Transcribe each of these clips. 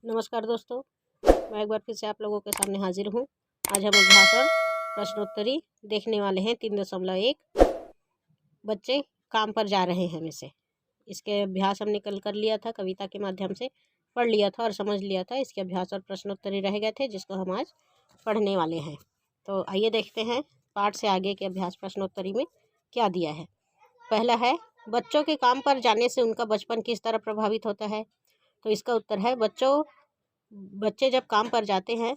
नमस्कार दोस्तों, मैं एक बार फिर से आप लोगों के सामने हाजिर हूँ। आज हम अभ्यास और प्रश्नोत्तरी देखने वाले हैं। 3.1 बच्चे काम पर जा रहे हैं में से। इसके अभ्यास हमने कल कर लिया था, कविता के माध्यम से पढ़ लिया था और समझ लिया था। इसके अभ्यास और प्रश्नोत्तरी रह गए थे, जिसको हम आज पढ़ने वाले हैं। तो आइए देखते हैं पाठ से आगे के अभ्यास प्रश्नोत्तरी में क्या दिया है। पहला है, बच्चों के काम पर जाने से उनका बचपन किस तरह प्रभावित होता है। तो इसका उत्तर है, बच्चे जब काम पर जाते हैं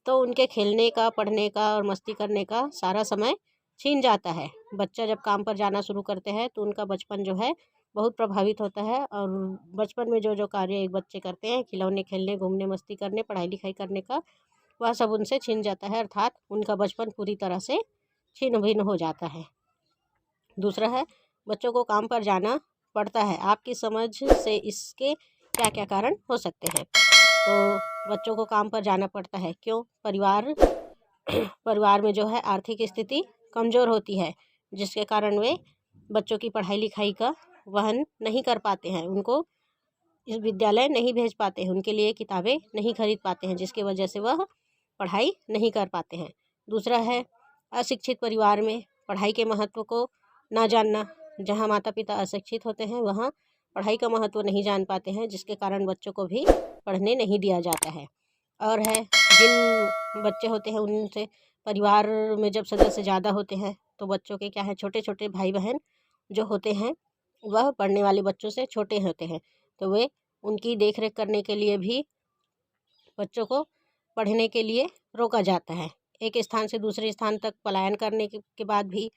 तो उनके खेलने का, पढ़ने का और मस्ती करने का सारा समय छीन जाता है। बच्चा जब काम पर जाना शुरू करते हैं तो उनका बचपन जो है बहुत प्रभावित होता है। और बचपन में जो जो कार्य एक बच्चे करते हैं, खिलौने खेलने, घूमने, मस्ती करने, पढ़ाई लिखाई करने का, वह सब उनसे छीन जाता है, अर्थात उनका बचपन पूरी तरह से छिन्न भिन्न हो जाता है। दूसरा है, बच्चों को काम पर जाना पड़ता है। आपकी समझ से इसके क्या क्या कारण हो सकते हैं। तो बच्चों को काम पर जाना पड़ता है, क्यों? परिवार में जो है आर्थिक स्थिति कमज़ोर होती है, जिसके कारण वे बच्चों की पढ़ाई लिखाई का वहन नहीं कर पाते हैं। उनको इस विद्यालय नहीं भेज पाते हैं, उनके लिए किताबें नहीं खरीद पाते हैं, जिसकी वजह से वह पढ़ाई नहीं कर पाते हैं। दूसरा है, अशिक्षित परिवार में पढ़ाई के महत्व को ना जानना। जहाँ माता पिता अशिक्षित होते हैं, वहाँ पढ़ाई का महत्व नहीं जान पाते हैं, जिसके कारण बच्चों को भी पढ़ने नहीं दिया जाता है। और है, जिन बच्चे होते हैं उनसे परिवार में जब सदस्य ज़्यादा होते हैं तो बच्चों के क्या है, छोटे छोटे भाई बहन जो होते हैं वह पढ़ने वाले बच्चों से छोटे होते हैं, तो वे उनकी देख रेख करने के लिए भी बच्चों को पढ़ने के लिए रोका जाता है। एक स्थान से दूसरे स्थान तक पलायन करने के बाद भी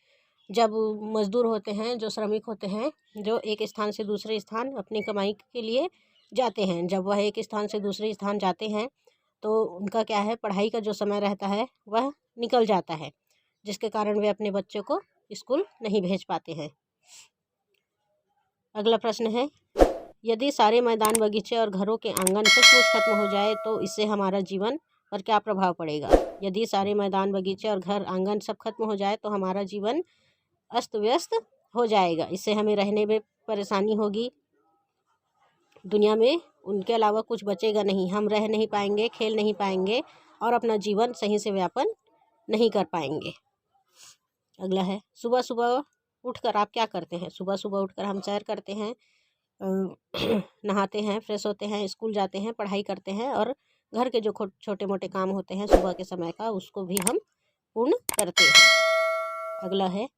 जब मज़दूर होते हैं, जो श्रमिक होते हैं, जो एक स्थान से दूसरे स्थान अपनी कमाई के लिए जाते हैं, जब वह एक स्थान से दूसरे स्थान जाते हैं तो उनका क्या है, पढ़ाई का जो समय रहता है वह निकल जाता है, जिसके कारण वे अपने बच्चों को स्कूल नहीं भेज पाते हैं। अगला प्रश्न है, यदि सारे मैदान, बगीचे और घरों के आंगन सचमुच खत्म हो जाए तो इससे हमारा जीवन पर क्या प्रभाव पड़ेगा। यदि सारे मैदान, बगीचे और घर आंगन सब खत्म हो जाए तो हमारा जीवन अस्त व्यस्त हो जाएगा। इससे हमें रहने में परेशानी होगी। दुनिया में उनके अलावा कुछ बचेगा नहीं। हम रह नहीं पाएंगे, खेल नहीं पाएंगे और अपना जीवन सही से व्यापन नहीं कर पाएंगे। अगला है, सुबह सुबह उठकर आप क्या करते हैं। सुबह सुबह उठकर हम सैर करते हैं, नहाते हैं, फ्रेश होते हैं, स्कूल जाते हैं, पढ़ाई करते हैं और घर के जो छोटे मोटे काम होते हैं सुबह के समय का, उसको भी हम पूर्ण करते हैं। अगला है,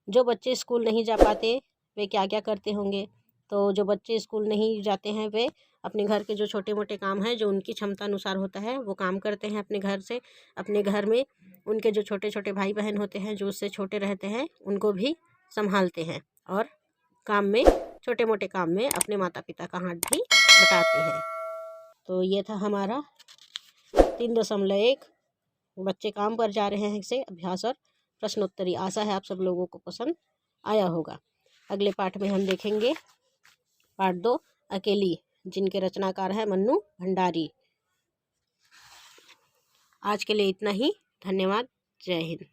जो बच्चे स्कूल नहीं जा पाते वे क्या क्या करते होंगे। तो जो बच्चे स्कूल नहीं जाते हैं वे अपने घर के जो छोटे मोटे काम हैं, जो उनकी क्षमता अनुसार होता है, वो काम करते हैं अपने घर से। अपने घर में उनके जो छोटे छोटे भाई बहन होते हैं, जो उससे छोटे रहते हैं, उनको भी संभालते हैं और काम में, छोटे मोटे काम में अपने माता पिता का हाथ भी बटाते हैं। तो ये था हमारा 3.1 बच्चे काम पर जा रहे हैं से अभ्यास और प्रश्नोत्तरी। आशा है आप सब लोगों को पसंद आया होगा। अगले पाठ में हम देखेंगे पाठ 2, अकेली, जिनके रचनाकार है मन्नू भंडारी। आज के लिए इतना ही। धन्यवाद। जय हिंद।